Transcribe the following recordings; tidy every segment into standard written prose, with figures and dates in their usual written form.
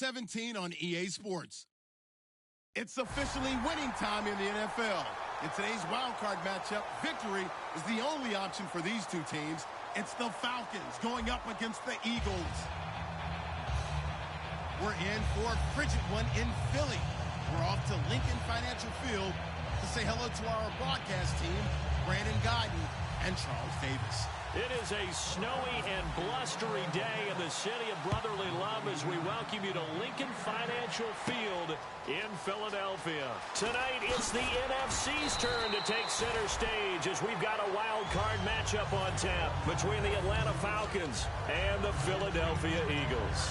17 on EA Sports. It's officially winning time in the NFL. In today's wildcard matchup, victory is the only option for these two teams. It's the Falcons going up against the Eagles. We're in for a frigid one in Philly. We're off to Lincoln Financial Field to say hello to our broadcast team, Brandon Guyton and Charles Davis. It is a snowy and blustery day in the city of brotherly love as we welcome you to Lincoln Financial Field in Philadelphia. Tonight, it's the NFC's turn to take center stage as we've got a wild card matchup on tap between the Atlanta Falcons and the Philadelphia Eagles.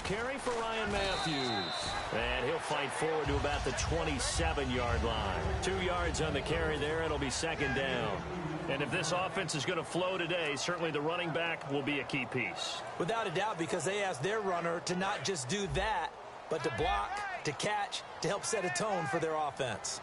Carry for Ryan Matthews. And he'll fight forward to about the 27-yard line. 2 yards on the carry there. It'll be second down. And if this offense is going to flow today, certainly the running back will be a key piece. Without a doubt, because they asked their runner to not just do that, but to block, to catch, to help set a tone for their offense.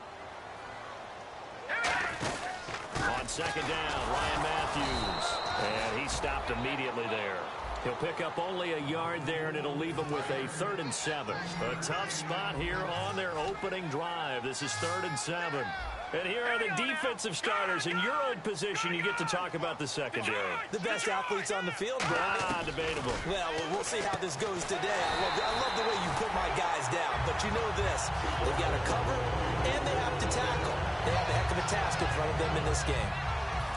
On second down, Ryan Matthews. And he stopped immediately there. He'll pick up only a yard there, and it'll leave him with a 3rd and 7. A tough spot here on their opening drive. This is 3rd and 7. And here are the defensive starters. In your own position, you get to talk about the secondary. The best athletes on the field, Brandon. Debatable. Well, we'll see how this goes today. I love the way you put my guys down. But you know this. They've got to cover, and they have to tackle. They have a heck of a task in front of them in this game.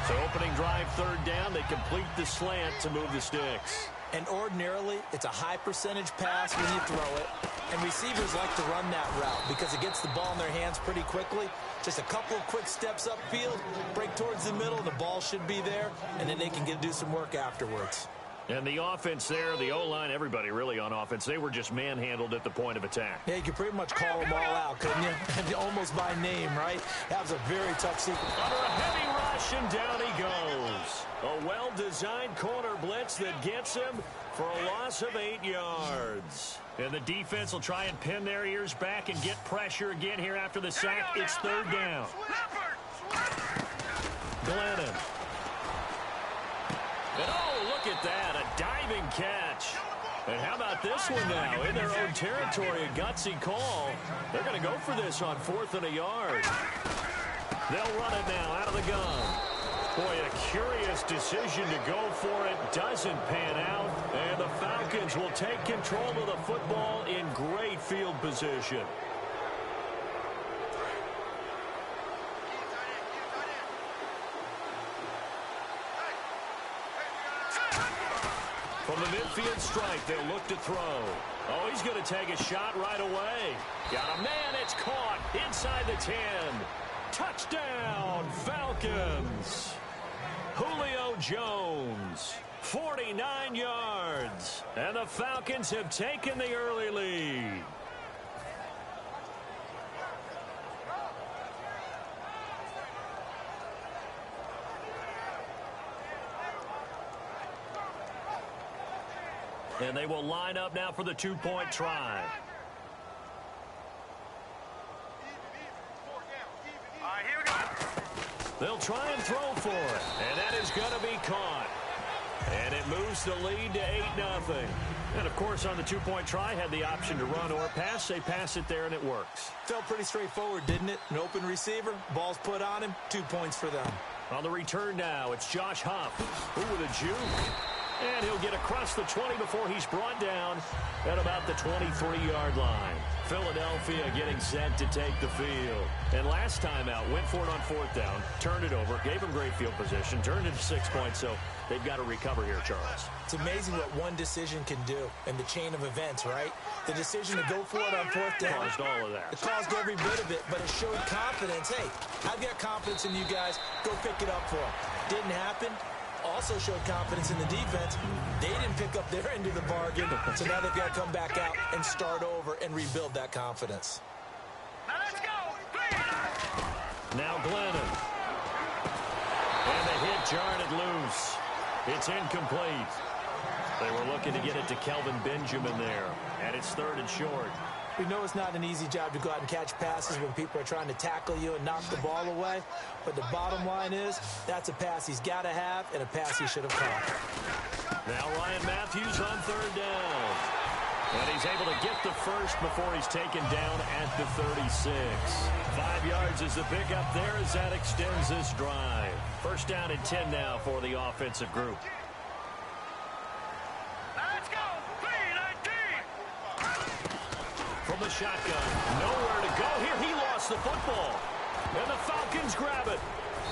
So opening drive, 3rd down. They complete the slant to move the sticks. And ordinarily, it's a high percentage pass when you throw it. And receivers like to run that route because it gets the ball in their hands pretty quickly. Just a couple of quick steps upfield, break towards the middle, the ball should be there, and then they can do some work afterwards. And the offense there, the O-line, everybody really on offense, they were just manhandled at the point of attack. Yeah, you could pretty much call them all out, couldn't you? And almost by name, right? That was a very tough sequence. Under a heavy rush, and down he goes. A well-designed corner blitz that gets him for a loss of 8 yards. And the defense will try and pin their ears back and get pressure again here after the sack. It's 3rd down. Glennon. And oh, look at that, a diving catch. And how about this one now? In their own territory, a gutsy call. They're going to go for this on 4th and a yard. They'll run it now out of the gun. Boy, a curious decision to go for it. Doesn't pan out. And the Falcons will take control of the football in great field position. From the midfield strike, they'll look to throw. Oh, he's going to take a shot right away. Got a man, it's caught inside the 10. Touchdown, Falcons. Julio Jones, 49 yards. And the Falcons have taken the early lead. And they will line up now for the 2-point try. Here we go. They'll try and throw for it. And that is going to be caught. And it moves the lead to 8-0. And, of course, on the 2-point try, had the option to run or pass. They pass it there, and it works. Felt pretty straightforward, didn't it? An open receiver, ball's put on him, 2 points for them. On the return now, it's Josh Huff. Ooh, with a juke. And he'll get across the 20 before he's brought down at about the 23-yard line. Philadelphia getting set to take the field. And last time out, went for it on 4th down, turned it over, gave him great field position, turned it to 6 points, so they've got to recover here, Charles. It's amazing what one decision can do in the chain of events, right? The decision to go for it on 4th down. Caused all of that. It caused every bit of it, but it showed confidence. Hey, I've got confidence in you guys. Go pick it up for them. Didn't happen. Also showed confidence in the defense. They didn't pick up their end of the bargain, so now they've got to come back out and start over and rebuild that confidence. Now let's go. Now Glennon. It's incomplete. They were looking to get it to Kelvin Benjamin there, and it's 3rd and short. We know it's not an easy job to go out and catch passes when people are trying to tackle you and knock the ball away, but the bottom line is that's a pass he's got to have and a pass he should have caught. Now Ryan Matthews on 3rd down. And he's able to get the first before he's taken down at the 36. 5 yards is the pickup there as that extends this drive. 1st down and 10 now for the offensive group. Let's go! 3-19! From the shotgun, nowhere to go here. He lost the football. And the Falcons grab it.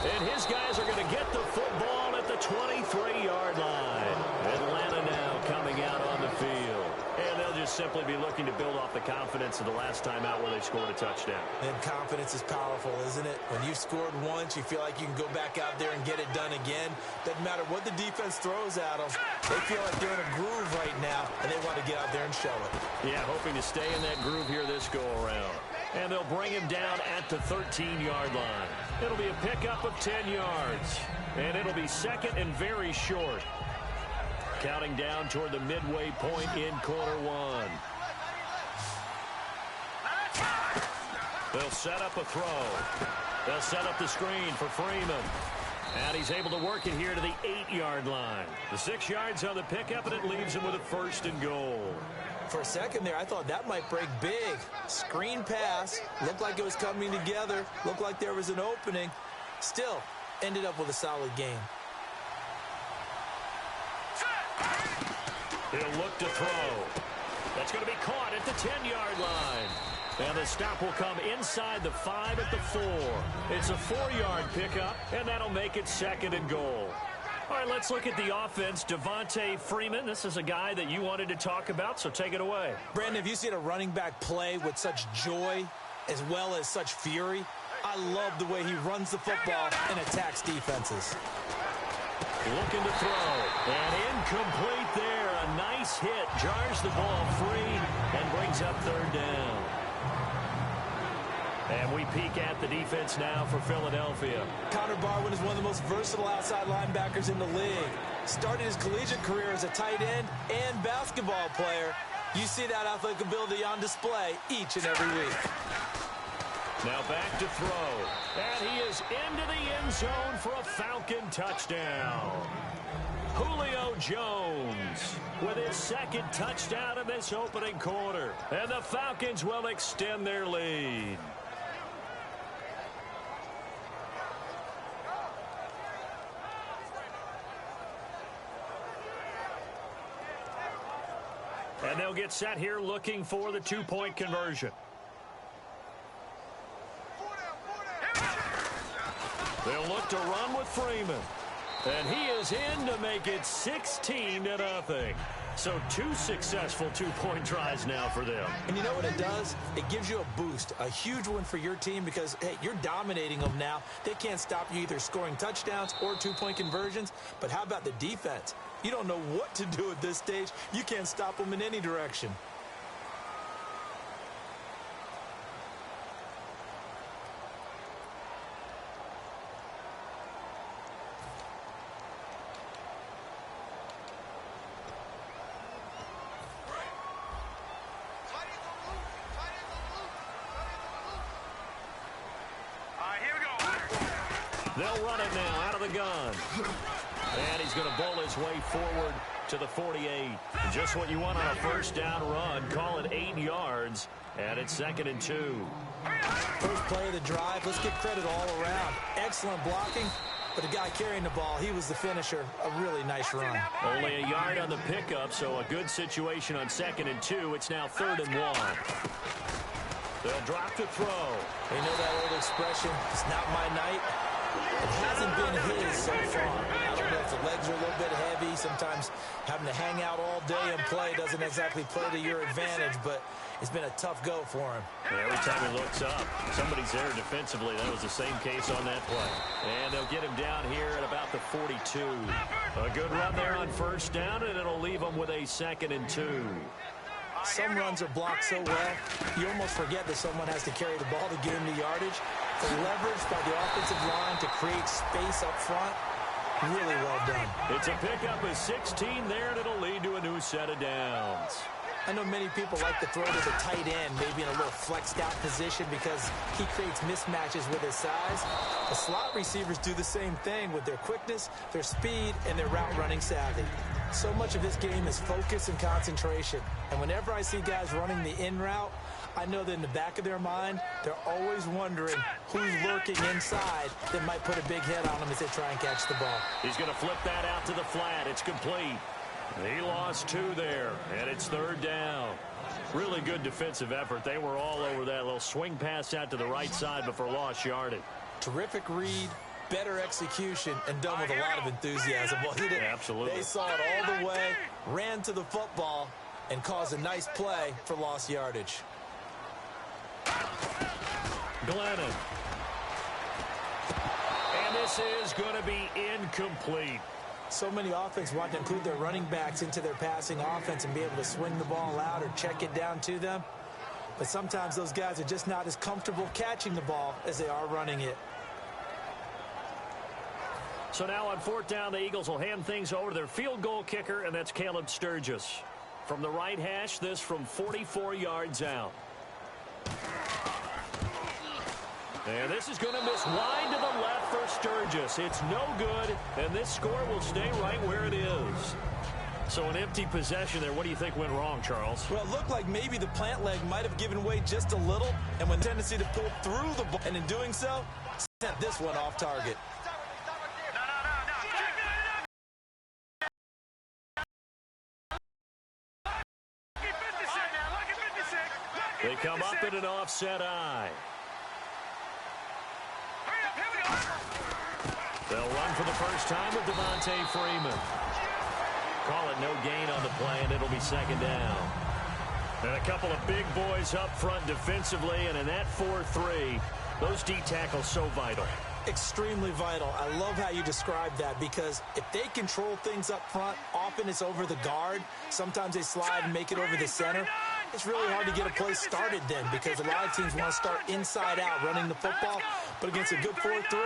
And his guys are going to get the football at the 23-yard line. Atlanta now coming out on the field. And they'll just simply be looking to build off the confidence of the last time out where they scored a touchdown. And confidence is powerful, isn't it? When you've scored once, you feel like you can go back out there and get it done again. Doesn't matter what the defense throws at them. They feel like they're in a groove right now, and they want to get out there and show it. Yeah, hoping to stay in that groove here this go-around. And they'll bring him down at the 13-yard line. It'll be a pickup of 10 yards. And it'll be 2nd and very short. Counting down toward the midway point in quarter 1. They'll set up a throw. They'll set up the screen for Freeman. And he's able to work it here to the 8-yard line. The 6 yards on the pickup, and it leaves him with a 1st and goal. For a second there, I thought that might break big. Screen pass. Looked like it was coming together. Looked like there was an opening. Still, ended up with a solid game. He'll look to throw. That's going to be caught at the 10-yard line. And the stop will come inside the 5 at the 4. It's a 4-yard pickup, and that'll make it 2nd and goal. All right, let's look at the offense. Devontae Freeman, this is a guy that you wanted to talk about, so take it away. Brandon, have you seen a running back play with such joy as well as such fury? I love the way he runs the football and attacks defenses. Looking to throw, and incomplete there. A nice hit, jars the ball free, and brings up 3rd down. And we peek at the defense now for Philadelphia. Connor Barwin is one of the most versatile outside linebackers in the league. Started his collegiate career as a tight end and basketball player. You see that athletic ability on display each and every week. Now back to throw. And he is into the end zone for a Falcon touchdown. Julio Jones with his 2nd touchdown in this opening quarter. And the Falcons will extend their lead. And they'll get set here looking for the 2-point conversion. They'll look to run with Freeman. And he is in to make it 16-0. So 2 successful 2-point tries now for them. And you know what it does? It gives you a boost, a huge one for your team because, hey, you're dominating them now. They can't stop you either scoring touchdowns or 2-point conversions. But how about the defense? You don't know what to do at this stage. You can't stop them in any direction. They'll run it now out of the gun. And he's going to bowl his way forward to the 48. Just what you want on a 1st down run. Call it 8 yards. And it's 2nd and 2. First play of the drive. Let's give credit all around. Excellent blocking. But the guy carrying the ball, he was the finisher. A really nice run. Only a yard on the pickup, so a good situation on 2nd and 2. It's now 3rd and 1. They'll drop to throw. You know that old expression, it's not my night. It hasn't been his so far. I don't know if the legs are a little bit heavy. Sometimes having to hang out all day and play doesn't exactly play to your advantage, but it's been a tough go for him. And every time he looks up, somebody's there defensively. That was the same case on that play. And they'll get him down here at about the 42. A good run there on 1st down, and it'll leave him with a 2nd and 2. Some runs are blocked so well, you almost forget that someone has to carry the ball to gain the yardage. The leverage by the offensive line to create space up front, Really well done. It's a pickup of 16 there, and it'll lead to a new set of downs. I know many people like to throw to the tight end, maybe in a little flexed out position because he creates mismatches with his size. The slot receivers do the same thing with their quickness, their speed, and their route running savvy. So much of this game is focus and concentration. And whenever I see guys running the in route, I know that in the back of their mind, they're always wondering who's lurking inside that might put a big hit on them as they try and catch the ball. He's going to flip that out to the flat. It's complete. He lost 2 there, and it's 3rd down. Really good defensive effort. They were all over that little swing pass out to the right side before lost yardage. Terrific read, better execution, and done with a lot of enthusiasm, wasn't it? Absolutely. They saw it all the way, ran to the football, and caused a nice play for lost yardage. Glennon. And this is going to be incomplete. So many offenses want to include their running backs into their passing offense and be able to swing the ball out or check it down to them. But sometimes those guys are just not as comfortable catching the ball as they are running it. So now on 4th down, the Eagles will hand things over to their field goal kicker, and that's Caleb Sturgis. From the right hash, this from 44 yards out. And this is going to miss wide to the left for Sturgis. It's no good, and this score will stay right where it is. So an empty possession there. What do you think went wrong, Charles? Well, it looked like maybe the plant leg might have given way just a little, and with tendency to pull through the ball, and in doing so, sent this one off target. They come up in an offset eye. They'll run for the first time with Devontae Freeman. Call it no gain on the play, and it'll be 2nd down. And a couple of big boys up front defensively, and in that 4-3, those D tackles so vital. Extremely vital. I love how you describe that because if they control things up front, often it's over the guard. Sometimes they slide and make it over the center. It's really hard to get a play started then because a lot of teams want to start inside out running the football. But against a good 4-3,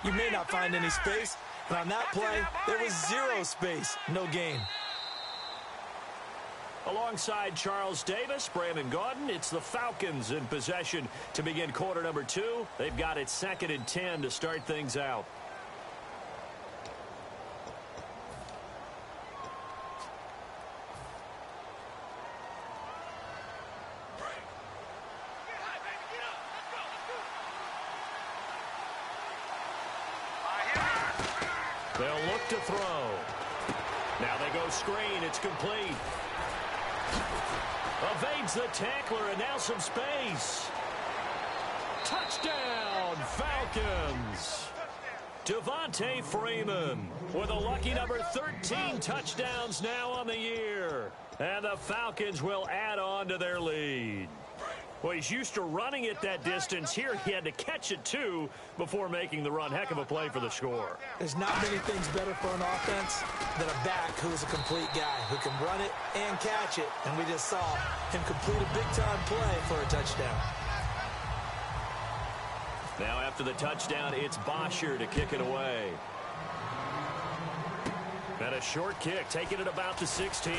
you may not find any space. And on that play, there was 0 space, no gain. Alongside Charles Davis, Brandon Gaudin, it's the Falcons in possession to begin quarter number 2. They've got it 2nd and 10 to start things out. They'll look to throw. Now they go screen. It's complete. Evades the tackler, and now some space. Touchdown, Falcons. Devontae Freeman with a lucky number 13 touchdowns now on the year. And the Falcons will add on to their lead. Well, he's used to running it that distance. Here he had to catch it, too, before making the run. Heck of a play for the score. There's not many things better for an offense than a back who's a complete guy who can run it and catch it. And we just saw him complete a big-time play for a touchdown. Now after the touchdown, it's Bosher to kick it away. And a short kick, taking it about the 16.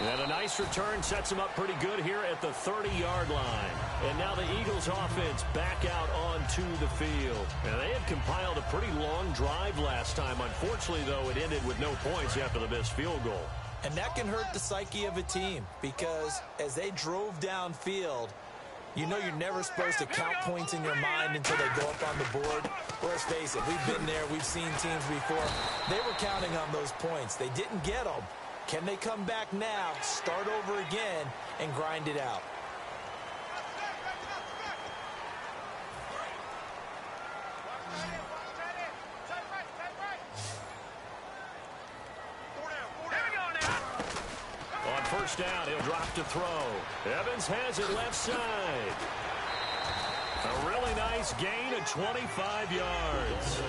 And a nice return sets him up pretty good here at the 30-yard line. And now the Eagles offense back out onto the field. And they had compiled a pretty long drive last time. Unfortunately, though, it ended with no points after the missed field goal. And that can hurt the psyche of a team because as they drove downfield, you know you're never supposed to count points in your mind until they go up on the board. Well, let's face it, we've been there. We've seen teams before. They were counting on those points. They didn't get them. Can they come back now, start over again, and grind it out? On first down, he'll drop to throw. Evans has it left side. A really nice gain of 25 yards.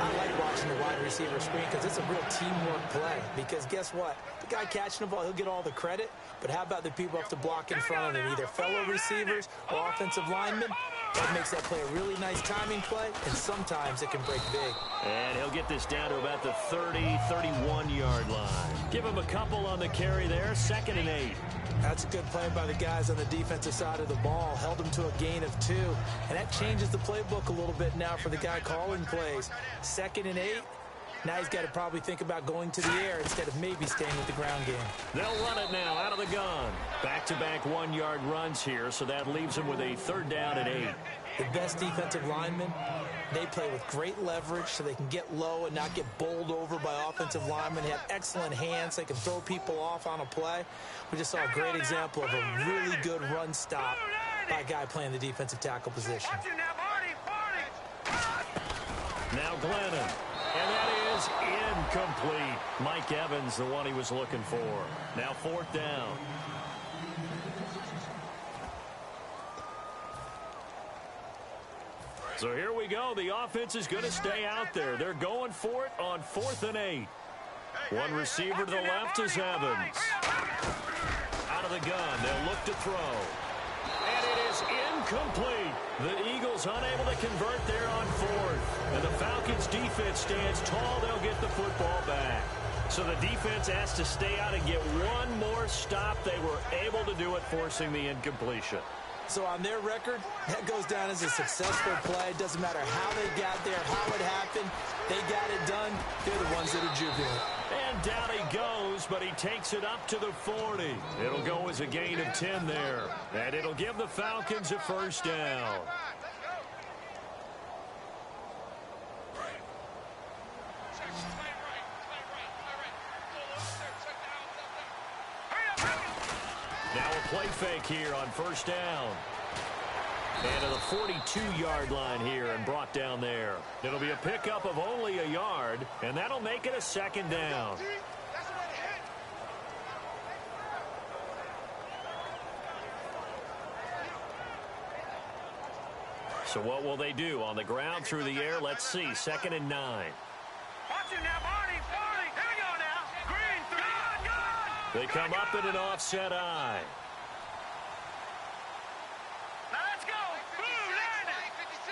I like watching the wide receiver screen because it's a real teamwork play. Because guess what? The guy catching the ball, he'll get all the credit. But how about the people have to block in front of him, either fellow receivers or offensive linemen? That makes that play a really nice timing play, and sometimes it can break big. And he'll get this down to about the 30, 31-yard line. Give him a couple on the carry there, 2nd and 8. That's a good play by the guys on the defensive side of the ball. Held him to a gain of 2, and that changes the playbook a little bit now for the guy calling plays. 2nd and 8. Now he's got to probably think about going to the air instead of maybe staying with the ground game. They'll run it now out of the gun. Back-to-back 1-yard runs here, so that leaves him with a 3rd down and 8. The best defensive linemen, they play with great leverage so they can get low and not get bowled over by offensive linemen. They have excellent hands. They can throw people off on a play. We just saw a great example of a really good run stop by a guy playing the defensive tackle position. Now Glennon. And that is incomplete. Mike Evans, the one he was looking for. Now 4th down. So here we go. The offense is going to stay out there. They're going for it on 4th and 8. One receiver to the left is Evans. Out of the gun. They'll look to throw. And it is incomplete. The Eagles unable to convert there on 4th. And the Falcons defense stands tall. They'll get the football back. So the defense has to stay out and get one more stop. They were able to do it, forcing the incompletion. So on their record, that goes down as a successful play. It doesn't matter how they got there, how it happened. They got it done. They're the ones that are jubilant. And down he goes, but he takes it up to the 40. It'll go as a gain of 10 there. And it'll give the Falcons a 1st down. Now a play fake here on 1st down. And to the 42-yard line here and brought down there. It'll be a pickup of only a yard, and that'll make it a 2nd down. So what will they do? On the ground, through the air, let's see. 2nd and 9. Watch it now, Barney. Here we go now. Green, 3. They come up in an offset eye. Now let's go. Blue, line it. 56.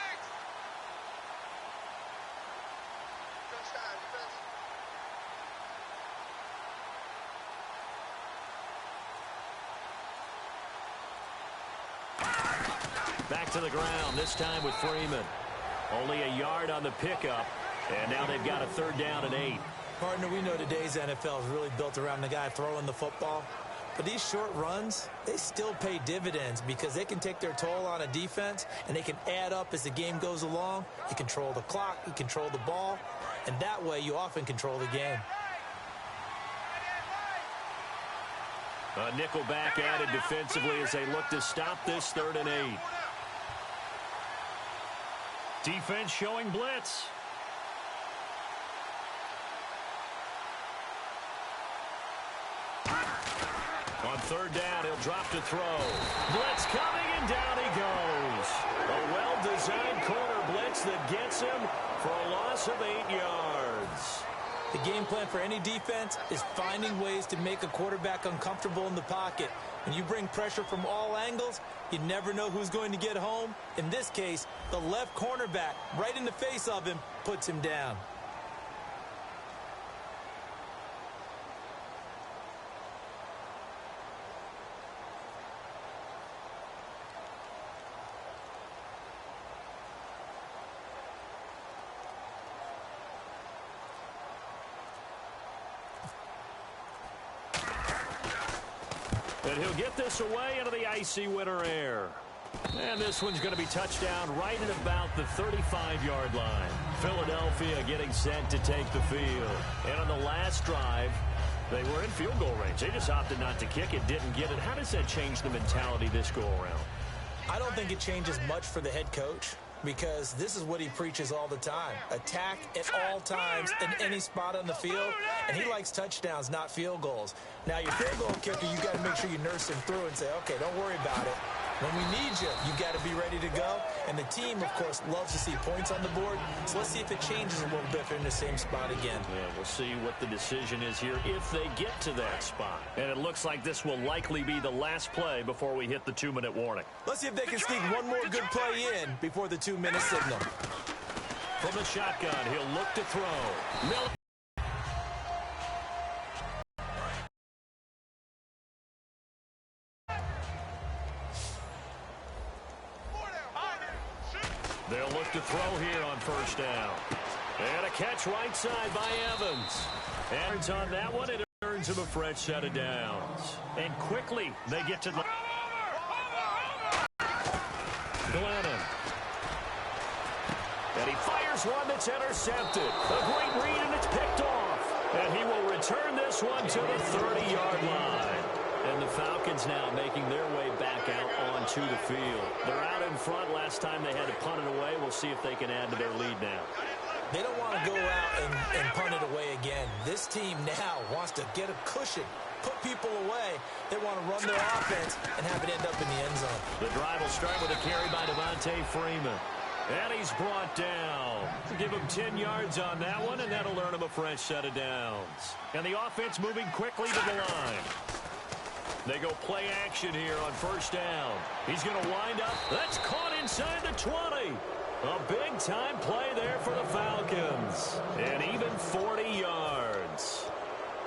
Back to the ground, this time with Freeman. Only a yard on the pickup, and now they've got a 3rd down and 8. Partner, we know today's NFL is really built around the guy throwing the football. But these short runs, they still pay dividends because they can take their toll on a defense, and they can add up as the game goes along. You control the clock, you control the ball, and that way you often control the game. A nickel back added defensively as they look to stop this 3rd and 8. Defense showing blitz. On 3rd down, he'll drop to throw. Blitz coming, and down he goes. A well-designed corner blitz that gets him for a loss of 8 yards. The game plan for any defense is finding ways to make a quarterback uncomfortable in the pocket. When you bring pressure from all angles, you never know who's going to get home. In this case, the left cornerback, right in the face of him, puts him down. And he'll get this away into the icy winter air. And this one's going to be touchdown right at about the 35-yard line. Philadelphia getting set to take the field. And on the last drive, they were in field goal range. They just opted not to kick it, didn't get it. How does that change the mentality this go-around? I don't think it changes much for the head coach, because this is what he preaches all the time. Attack at all times in any spot on the field, and he likes touchdowns, not field goals. Now, your field goal kicker, you got to make sure you nurse him through and say, okay, don't worry about it. When we need you, you've got to be ready to go. And the team, of course, loves to see points on the board. So let's see if it changes a little bit if they're in the same spot again. Yeah, we'll see what the decision is here if they get to that spot. And it looks like this will likely be the last play before we hit the 2-minute warning. Let's see if they can sneak one more good play in before the 2-minute signal. From the shotgun, he'll look to throw. Miller. They'll look to throw here on first down. And a catch right side by Evans. And on that one, it earns him a fresh set of downs. And quickly, they get to the... Glennon. And he fires one that's intercepted. A great read, and it's picked off. And he will return this one to the 30-yard line. And the Falcons now making their way back out onto the field. They're out in front. Last time they had to punt it away. We'll see if they can add to their lead now. They don't want to go out and punt it away again. This team now wants to get a cushion, put people away. They want to run their offense and have it end up in the end zone. The drive will start with a carry by Devontae Freeman. And he's brought down. Give him 10 yards on that one, and that'll earn him a fresh set of downs. And the offense moving quickly to the line. They go play action here on first down. He's going to wind up. That's caught inside the 20. A big-time play there for the Falcons. And even 40 yards.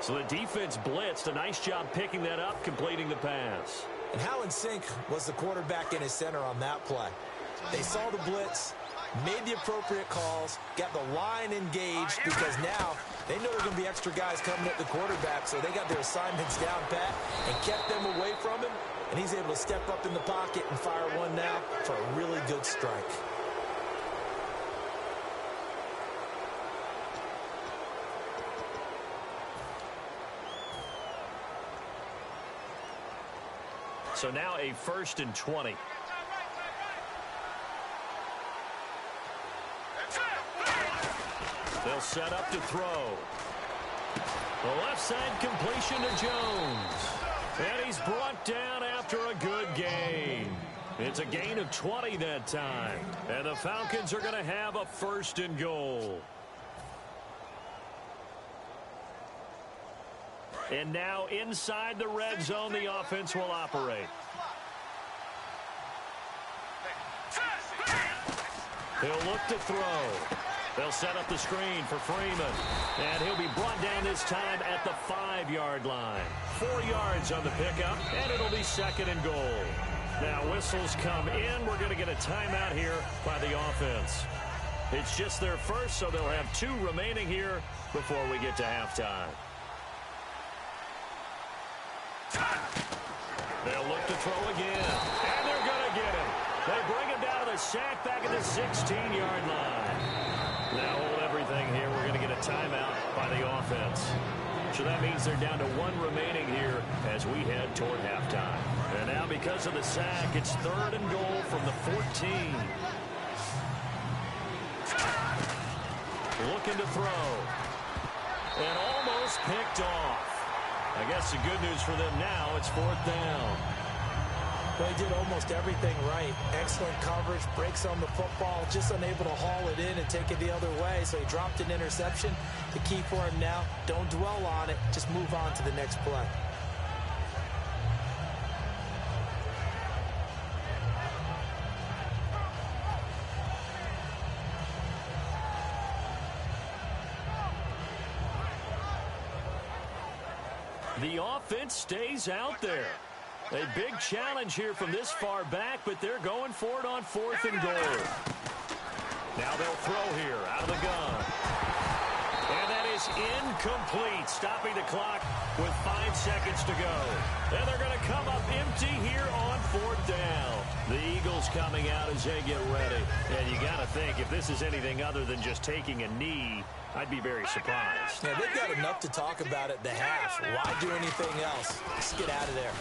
So the defense blitzed. A nice job picking that up, completing the pass. And how in sync was the quarterback in his center on that play? They saw the blitz, made the appropriate calls, got the line engaged because now they know there are going to be extra guys coming at the quarterback, so they got their assignments down pat and kept them away from him, and he's able to step up in the pocket and fire one now for a really good strike. So now a 1st and 20. They'll set up to throw. The left side completion to Jones. And he's brought down after a good gain. It's a gain of 20 that time. And the Falcons are going to have a 1st and goal. And now inside the red zone, the offense will operate. He'll look to throw. They'll set up the screen for Freeman. And he'll be brought down this time at the 5-yard line. 4 yards on the pickup, and it'll be 2nd and goal. Now whistles come in. We're going to get a timeout here by the offense. It's just their first, so they'll have 2 remaining here before we get to halftime. They'll look to throw again. And they're going to get him. They bring him down to the sack back at the 16-yard line. Now hold everything here. We're going to get a timeout by the offense. So that means they're down to 1 remaining here as we head toward halftime. And now because of the sack, it's 3rd and goal from the 14. Looking to throw. And almost picked off. I guess the good news for them now, it's 4th down. Well, he did almost everything right. Excellent coverage, breaks on the football, just unable to haul it in and take it the other way. So he dropped an interception. The key for him now, don't dwell on it. Just move on to the next play. The offense stays out there. A big challenge here from this far back, but they're going for it on 4th and goal. Now they'll throw here out of the gun. And that is incomplete, stopping the clock with 5 seconds to go. And they're going to come up empty here on 4th down. The Eagles coming out as they get ready. And you got to think, if this is anything other than just taking a knee, I'd be very surprised. Yeah, they've got enough to talk about at the half. Why do anything else? Just get out of there.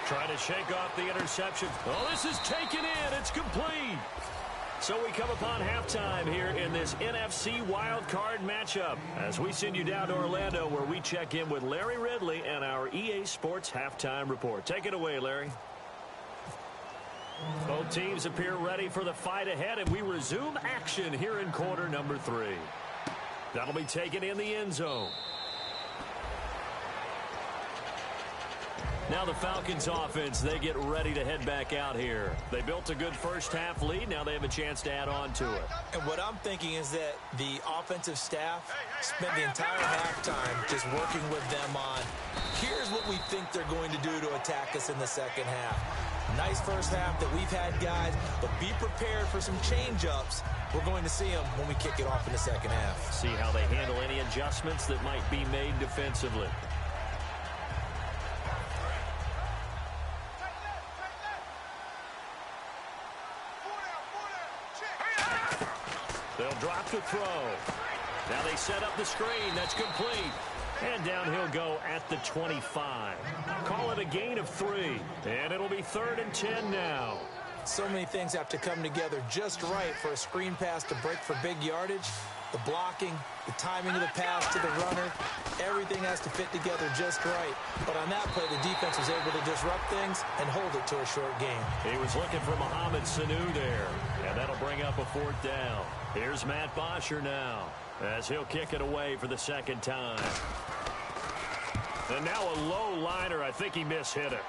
Trying to shake off the interception. Oh, this is taken in. It's complete. So we come upon halftime here in this NFC Wildcard matchup as we send you down to Orlando where we check in with Larry Ridley and our EA Sports Halftime Report. Take it away, Larry. Both teams appear ready for the fight ahead, and we resume action here in quarter number 3. That'll be taken in the end zone. Now the Falcons offense, they get ready to head back out here. They built a good first-half lead. Now they have a chance to add on to it. And what I'm thinking is that the offensive staff spent the entire halftime just working with them on, here's what we think they're going to do to attack us in the second half. Nice first half that we've had, guys, but be prepared for some change-ups. We're going to see them when we kick it off in the second half. See how they handle any adjustments that might be made defensively. They'll drop the throw. Now they set up the screen. That's complete. And down he'll go at the 25. Call it a gain of 3. And it'll be 3rd and 10 now. So many things have to come together just right for a screen pass to break for big yardage. The blocking, the timing of the pass to the runner, everything has to fit together just right. But on that play, the defense was able to disrupt things and hold it to a short game. He was looking for Mohamed Sanu there. And that'll bring up a 4th down. Here's Matt Bosher now as he'll kick it away for the second time. And now a low liner. I think he mishit it.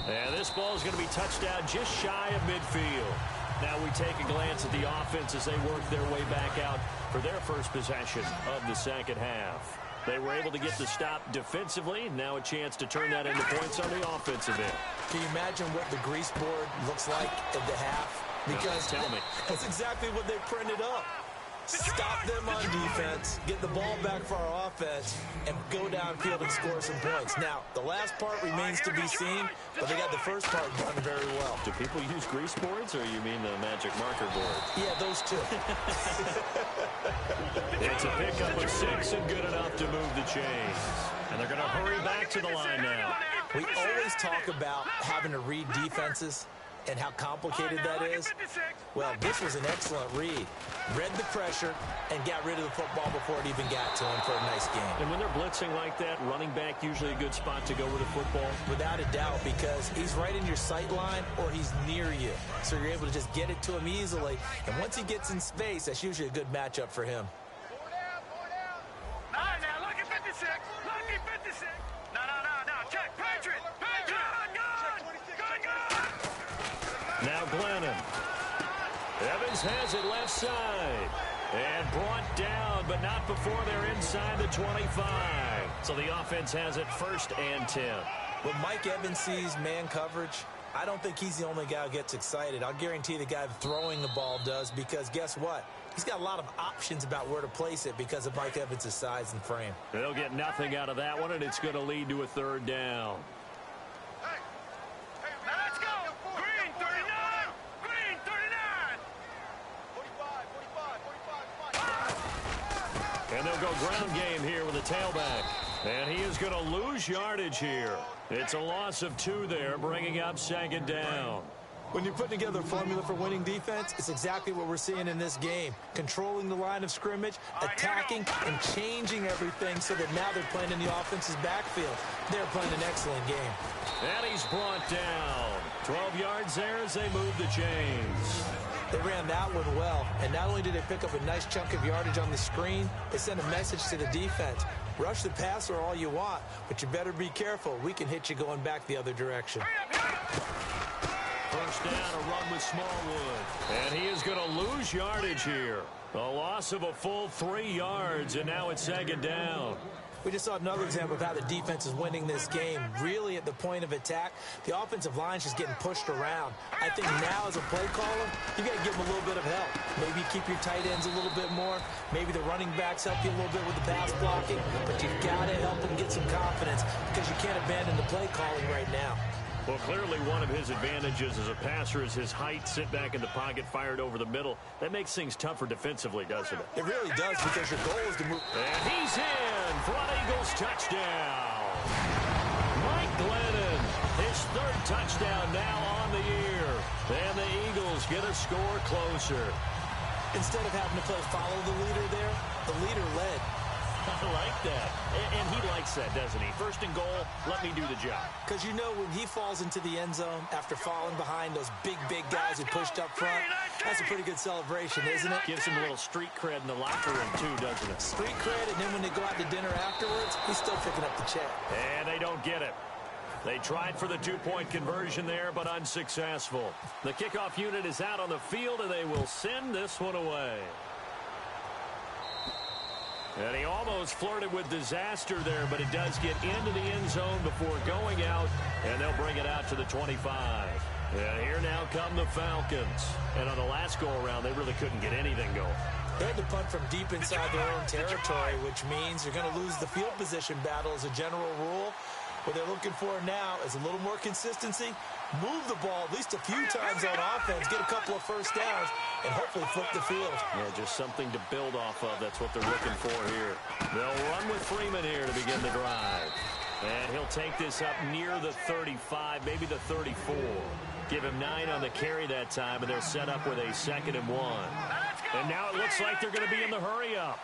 And this ball is going to be touched down just shy of midfield. Now we take a glance at the offense as they work their way back out for their first possession of the second half. They were able to get the stop defensively. Now a chance to turn that into points on the offensive end. Can you imagine what the grease board looks like at the half? Because tell me. That's exactly what they printed up. Stop them on defense, get the ball back for our offense, and go downfield and score some points. Now, the last part remains to be seen, but they got the first part done very well. Do people use grease boards, or you mean the magic marker board? Yeah, those two. It's a pickup of 6 and good enough to move the chains. And they're going to hurry back to the line now. We always talk about having to read defenses and how complicated that is. Well, this was an excellent read. Read the pressure and got rid of the football before it even got to him for a nice game. And when they're blitzing like that, running back usually a good spot to go with the football? Without a doubt, because he's right in your sight line or he's near you. So you're able to just get it to him easily. And once he gets in space, that's usually a good matchup for him. Now, look at 56. Look at 56. No. Check. Patriot. Good. Now Glennon. Evans has it left side. And brought down, but not before they're inside the 25. So the offense has it 1st and 10. When Mike Evans sees man coverage, I don't think he's the only guy who gets excited. I'll guarantee the guy throwing the ball does, because guess what? He's got a lot of options about where to place it because of Mike Evans' size and frame. They'll get nothing out of that one, and it's going to lead to a 3rd down. Now let's go. Green 39. Green 39. 45. And they'll go ground game here with a tailback. And he is going to lose yardage here. It's a loss of 2 there, bringing up 2nd down. When you're putting together a formula for winning defense, it's exactly what we're seeing in this game. Controlling the line of scrimmage, attacking, and changing everything so that now they're playing in the offense's backfield. They're playing an excellent game. And he's brought down. 12 yards there as they move the chains. They ran that one well, and not only did they pick up a nice chunk of yardage on the screen, they sent a message to the defense. Rush the passer all you want, but you better be careful. We can hit you going back the other direction. First down, a run with Smallwood. And he is going to lose yardage here. A loss of a full 3 yards, and now it's 2nd down. We just saw another example of how the defense is winning this game. Really at the point of attack, the offensive line is just getting pushed around. I think now as a play caller, you got to give them a little bit of help. Maybe keep your tight ends a little bit more. Maybe the running backs help you a little bit with the pass blocking. But you've got to help them get some confidence because you can't abandon the play calling right now. Well, clearly one of his advantages as a passer is his height, sit back in the pocket, fired over the middle. That makes things tougher defensively, doesn't it? It really does, because your goal is to move. And he's in for an Eagles touchdown. Mike Glennon, his 3rd touchdown now on the year. And the Eagles get a score closer. Instead of having to play follow the leader there, the leader led. I like that. And he likes that, doesn't he? First and goal, let me do the job. Because you know when he falls into the end zone after falling behind those big guys who pushed up front, that's a pretty good celebration, isn't it? Gives him a little street cred in the locker room, too, doesn't it? Street cred, and then when they go out to dinner afterwards, he's still picking up the check. And they don't get it. They tried for the two-point conversion there, but unsuccessful. The kickoff unit is out on the field, and they will send this one away. And he almost flirted with disaster there, but it does get into the end zone before going out, and they'll bring it out to the 25. And here now come the Falcons. And on the last go-around, they really couldn't get anything going. They had to punt from deep inside their own territory, which means you're going to lose the field position battle as a general rule. What they're looking for now is a little more consistency, move the ball at least a few times on offense, get a couple of first downs, and hopefully flip the field. Yeah, just something to build off of. That's what they're looking for here. They'll run with Freeman here to begin the drive. And he'll take this up near the 35, maybe the 34. Give him 9 on the carry that time, and they're set up with a 2nd and 1. And now it looks like they're going to be in the hurry-up.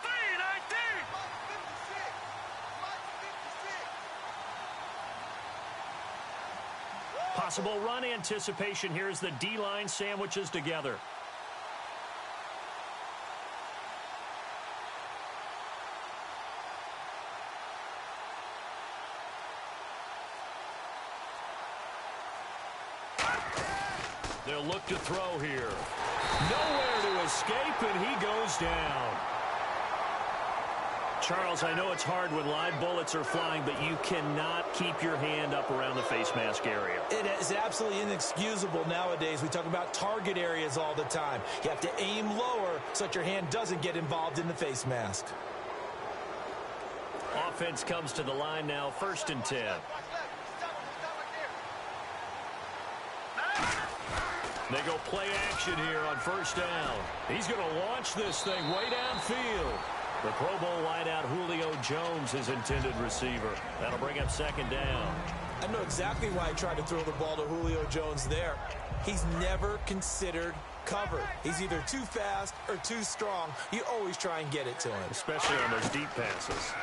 Possible run anticipation here as the D-line sandwiches together. They'll look to throw here. Nowhere to escape, and he goes down. Charles, I know it's hard when live bullets are flying, but you cannot keep your hand up around the face mask area. It is absolutely inexcusable nowadays. We talk about target areas all the time. You have to aim lower so that your hand doesn't get involved in the face mask. Offense comes to the line now, 1st and 10. They go play action here on 1st down. He's going to launch this thing way downfield. The Pro Bowl wideout Julio Jones, his intended receiver. That'll bring up 2nd down. I know exactly why I tried to throw the ball to Julio Jones there. He's never considered covered. He's either too fast or too strong. You always try and get it to him. Especially on those deep passes.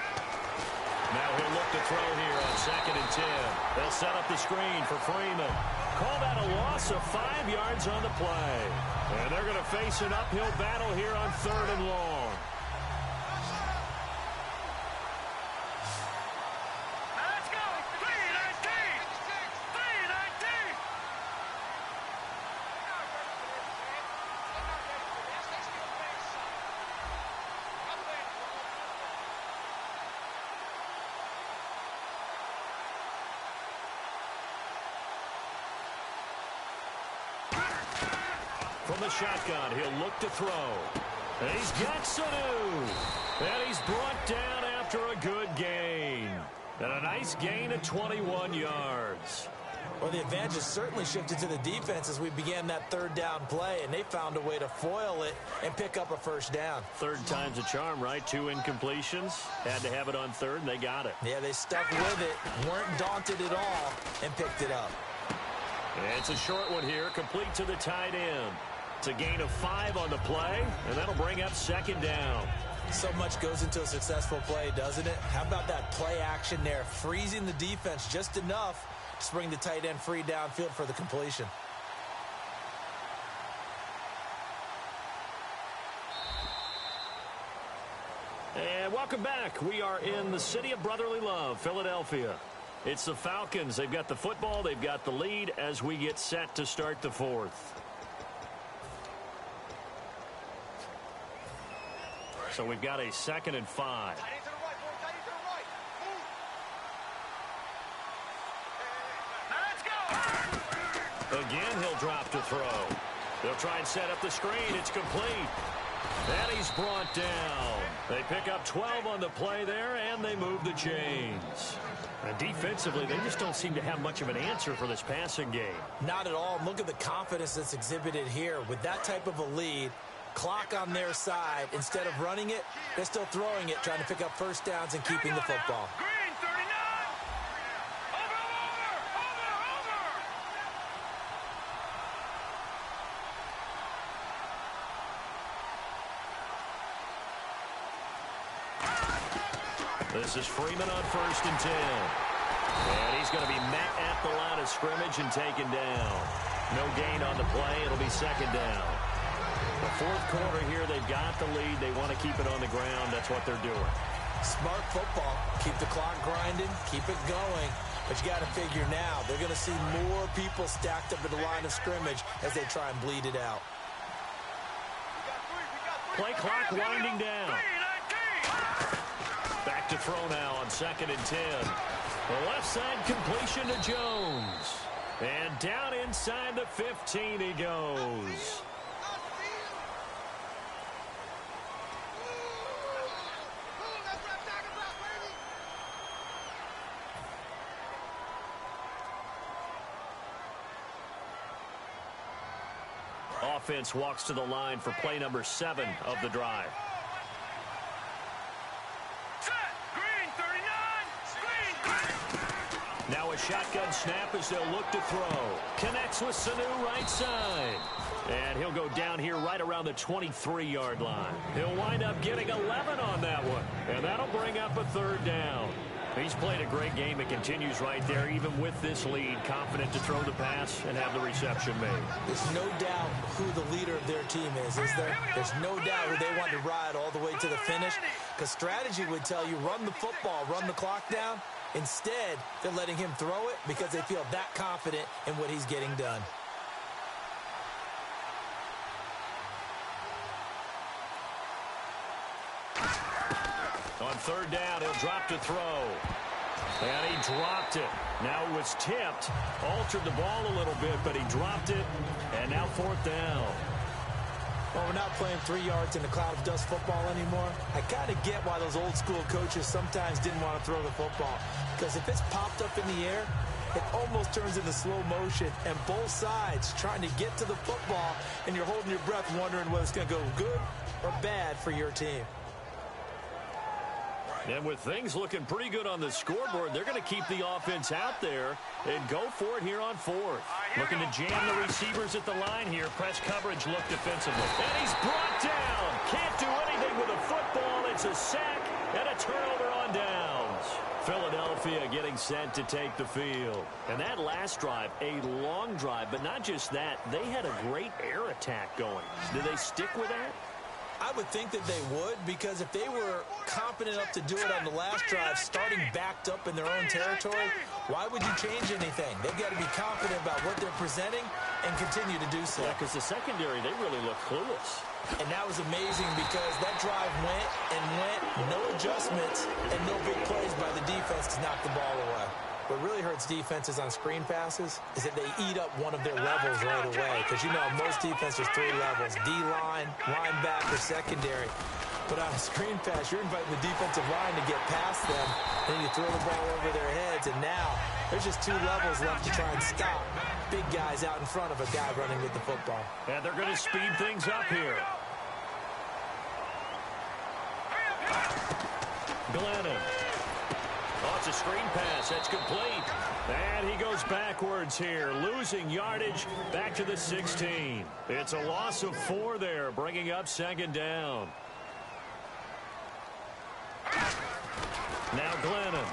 Now he'll look to throw here on 2nd and 10. They'll set up the screen for Freeman. Call that a loss of 5 yards on the play. And they're going to face an uphill battle here on 3rd and long. From the shotgun, he'll look to throw. And he's got Sanu. And he's brought down after a good gain. And a nice gain of 21 yards. Well, the advantage has certainly shifted to the defense as we began that 3rd down play, and they found a way to foil it and pick up a 1st down. 3rd time's a charm, right? 2 incompletions. Had to have it on 3rd, and they got it. Yeah, they stuck with it, weren't daunted at all, and picked it up. And it's a short one here, complete to the tight end. It's a gain of 5 on the play, and that'll bring up 2nd down. So much goes into a successful play, doesn't it? How about that play action there, freezing the defense just enough to bring the tight end free downfield for the completion. And welcome back. We are in the city of brotherly love, Philadelphia. It's the Falcons. They've got the football. They've got the lead as we get set to start the 4th. So we've got a 2nd and 5. Again, he'll drop to throw. They'll try and set up the screen. It's complete. And he's brought down. They pick up 12 on the play there, and they move the chains. And defensively, they just don't seem to have much of an answer for this passing game. Not at all. Look at the confidence that's exhibited here. With that type of a lead, clock on their side, instead of running it, they're still throwing it, trying to pick up 1st downs and keeping the football. Green, 39. Over. This is Freeman on 1st and 10. And he's going to be met at the line of scrimmage and taken down. No gain on the play. It'll be 2nd down. The 4th quarter here, they've got the lead. They want to keep it on the ground. That's what they're doing. Smart football. Keep the clock grinding. Keep it going. But you got to figure now, they're going to see more people stacked up at the line of scrimmage as they try and bleed it out. Play clock winding down. Back to throw now on 2nd and 10. The left side completion to Jones. And down inside the 15 he goes. Offense walks to the line for play number 7 of the drive. Now a shotgun snap as they'll look to throw. Connects with Sanu right side. And he'll go down here right around the 23-yard line. He'll wind up getting 11 on that one. And that'll bring up a 3rd down. He's played a great game. It continues right there, even with this lead. Confident to throw the pass and have the reception made. There's no doubt who the leader of their team is there? There's no doubt who they want to ride all the way to the finish. Because strategy would tell you, run the football, run the clock down. Instead, they're letting him throw it because they feel that confident in what he's getting done. On 3rd down, he'll drop to throw. And he dropped it. Now it was tipped. Altered the ball a little bit, but he dropped it. And now 4th down. Well, we're not playing 3 yards in a cloud of dust football anymore. I kind of get why those old school coaches sometimes didn't want to throw the football. Because if it's popped up in the air, it almost turns into slow motion. And both sides trying to get to the football, and you're holding your breath wondering whether it's going to go good or bad for your team. And with things looking pretty good on the scoreboard, they're going to keep the offense out there and go for it here on 4th. Looking to jam the receivers at the line here. Press coverage look defensively. And he's brought down. Can't do anything with a football. It's a sack and a turnover on downs. Philadelphia getting set to take the field. And that last drive, a long drive, but not just that. They had a great air attack going. Did they stick with that? I would think that they would, because if they were confident enough to do it on the last drive, starting backed up in their own territory, why would you change anything? They've got to be confident about what they're presenting and continue to do so. Yeah, because the secondary, they really look clueless. And that was amazing because that drive went and went, no adjustments, and no big plays by the defense to knock the ball away. What really hurts defenses on screen passes is that they eat up one of their levels right away. Because, you know, most defenses, 3 levels. D-line, linebacker, secondary. But on a screen pass, you're inviting the defensive line to get past them. Then you throw the ball over their heads. And now there's just 2 levels left to try and stop big guys out in front of a guy running with the football. And they're going to speed things up here. Glennon. Oh, it's a screen pass. That's complete. And he goes backwards here, losing yardage back to the 16. It's a loss of 4 there, bringing up 2nd down. Now Glennon.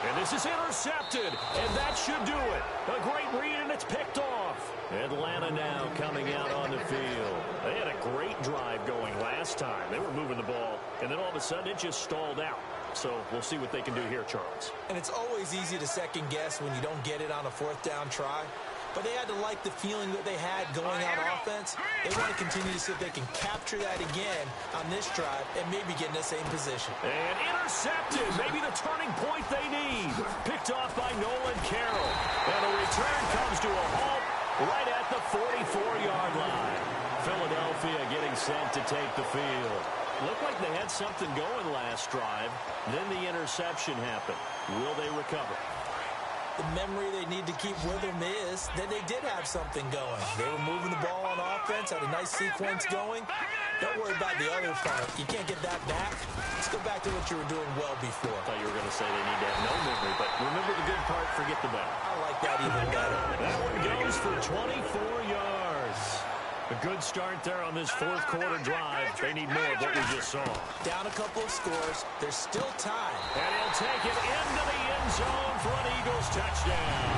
And this is intercepted, and that should do it. A great read, and it's picked off. Atlanta now coming out on the field. They had a great drive going last time. They were moving the ball, and then all of a sudden it just stalled out. So we'll see what they can do here, Charles. And it's always easy to second guess when you don't get it on a 4th down try. But they had to like the feeling that they had going on offense. They want to continue to see if they can capture that again on this drive and maybe get in the same position. And intercepted. Maybe the turning point they need. Picked off by Nolan Carroll. And the return comes to a halt right at the 44-yard line. Philadelphia getting set to take the field. Looked like they had something going last drive. Then the interception happened. Will they recover? The memory they need to keep with them is that they did have something going. They were moving the ball on offense, had a nice sequence going. Don't worry about the other part. You can't get that back. Let's go back to what you were doing well before. I thought you were going to say they need to have no memory, but remember the good part, forget the bad. I like that even better. That one goes for 24 yards. A good start there on this fourth quarter drive. They need more of what we just saw. Down a couple of scores. There's still time. And he'll take it into the end zone for an Eagles touchdown.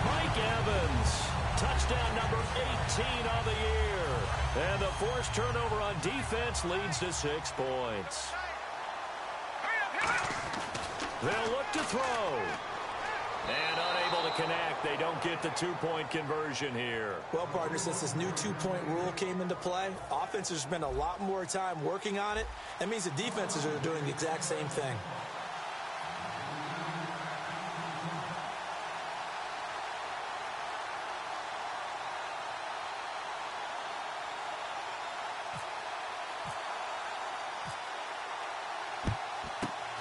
Mike Evans, touchdown number 18 on the year. And the forced turnover on defense leads to 6 points. They'll look to throw. And unable to connect. They don't get the 2-point conversion here. Well, partner, since this new 2-point rule came into play, offenses spend a lot more time working on it. That means the defenses are doing the exact same thing.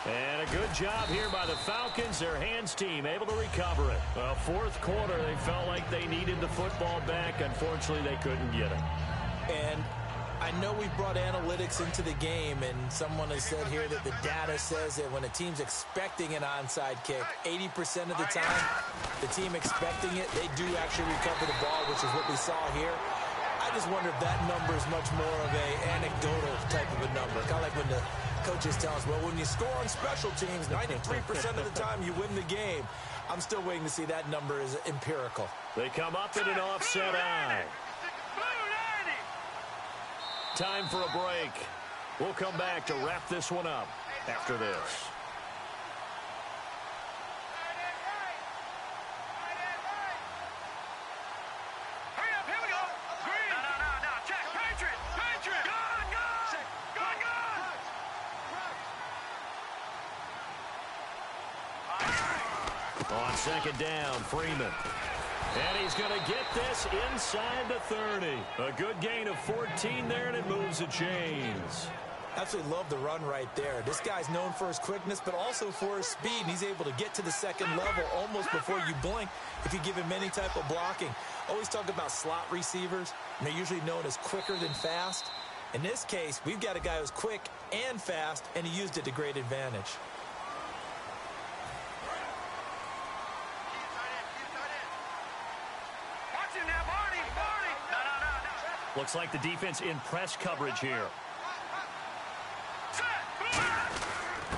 And a good job here by the Falcons. Their hands team able to recover it. Well, fourth quarter, they felt like they needed the football back. Unfortunately, they couldn't get it. And I know we've brought analytics into the game, and someone has said here that the data says that when a team's expecting an onside kick, 80% of the time, the team expecting it, they do actually recover the ball, which is what we saw here. I just wonder if that number is much more of a anecdotal type of a number. Kind of like when the coaches tell us, well, when you score on special teams, 93% of the time you win the game. I'm still waiting to see that number is empirical. They come up in an offset eye. Time for a break. We'll come back to wrap this one up after this. On second down, Freeman. And he's going to get this inside the 30. A good gain of 14 there, and it moves the chains. Absolutely love the run right there. This guy's known for his quickness, but also for his speed. And he's able to get to the second level almost before you blink if you give him any type of blocking. Always talk about slot receivers, and they're usually known as quicker than fast. In this case, we've got a guy who's quick and fast, and he used it to great advantage. Looks like the defense in press coverage here.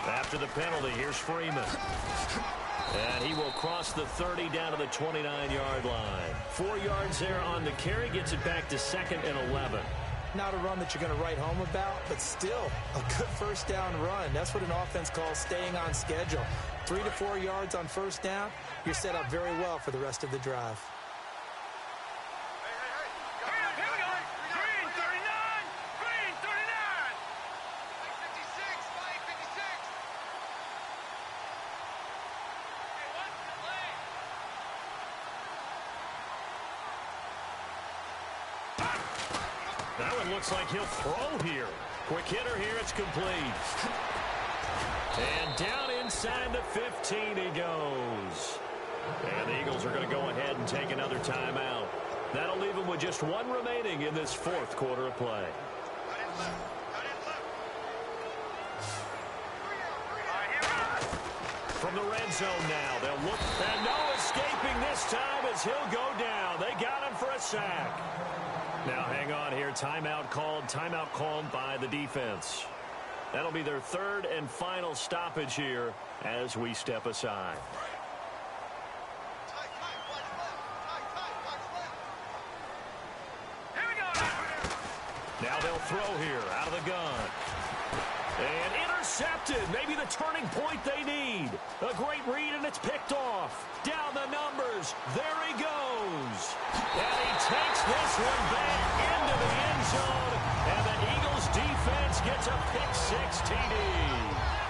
After the penalty, here's Freeman. And he will cross the 30 down to the 29-yard line. 4 yards there on the carry, gets it back to 2nd and 11. Not a run that you're going to write home about, but still a good first down run. That's what an offense calls staying on schedule. 3 to 4 yards on first down, you're set up very well for the rest of the drive. Looks like he'll throw here. Quick hitter here, it's complete. And down inside the 15 he goes. And the Eagles are going to go ahead and take another timeout. That'll leave them with just 1 remaining in this fourth quarter of play. From the red zone now, they'll look. And no escaping this time as he'll go down. They got him for a sack. Now hang on here. Timeout called by the defense. That'll be their 3rd and final stoppage here as we step aside. Now they'll throw here out of the gun. And intercepted. Maybe the turning point they need. A great read, and it's picked off. Down the numbers. There he goes. And he takes this one back into the end zone. And the Eagles defense gets a pick-6 TD.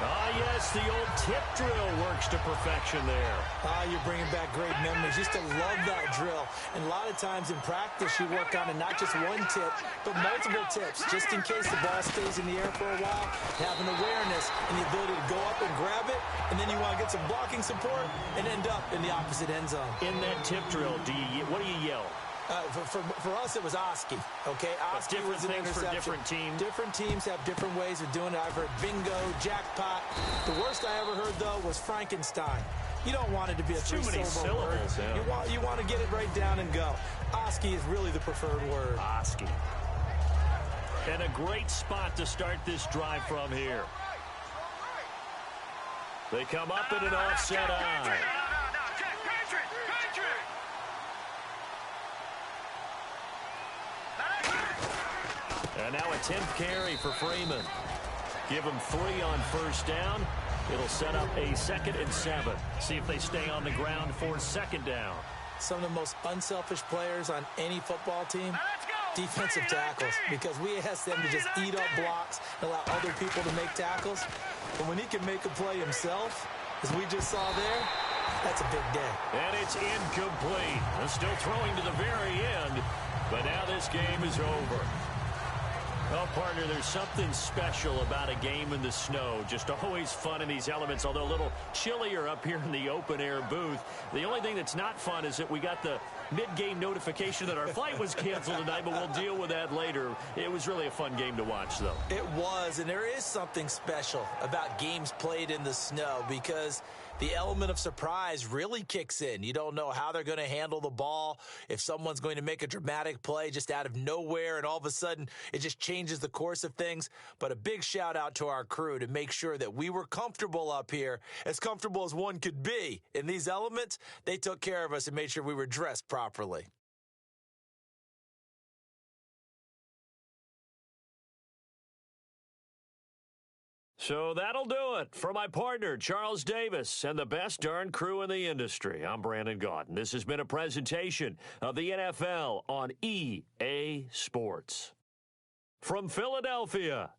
Ah, yes, the old tip drill works to perfection there. Ah, you're bringing back great memories. Used to love that drill. And a lot of times in practice, you work on it, not just one tip, but multiple tips, just in case the ball stays in the air for a while. Having awareness and the ability to go up and grab it, and then you want to get some blocking support and end up in the opposite end zone. In that tip drill, what do you yell? For us, it was Oski. Okay, Oski different was an things interception. for different teams. Different teams have different ways of doing it. I've heard bingo, jackpot. The worst I ever heard, though, was Frankenstein. You don't want it to be a Too many three-syllable word. syllables, yeah. You want to get it right down and go. Oski is really the preferred word. Oski. And a great spot to start this drive from here. They come up in an offset eye. And now a 10th carry for Freeman. Give him 3 on first down. It'll set up a 2nd and 7. See if they stay on the ground for 2nd down. Some of the most unselfish players on any football team, defensive tackles, because we ask them to just eat up blocks and allow other people to make tackles. But when he can make a play himself, as we just saw there, that's a big day. And it's incomplete. They're still throwing to the very end, but now this game is over. Well, partner, there's something special about a game in the snow. Just always fun in these elements, although a little chillier up here in the open-air booth. The only thing that's not fun is that we got the mid-game notification that our flight was canceled tonight, but we'll deal with that later. It was really a fun game to watch, though. It was, and there is something special about games played in the snow because the element of surprise really kicks in. You don't know how they're going to handle the ball, if someone's going to make a dramatic play just out of nowhere, and all of a sudden it just changes the course of things. But a big shout out to our crew to make sure that we were comfortable up here, as comfortable as one could be. In these elements, they took care of us and made sure we were dressed properly. So that'll do it for my partner, Charles Davis, and the best darn crew in the industry. I'm Brandon Gaudin. This has been a presentation of the NFL on EA Sports. From Philadelphia,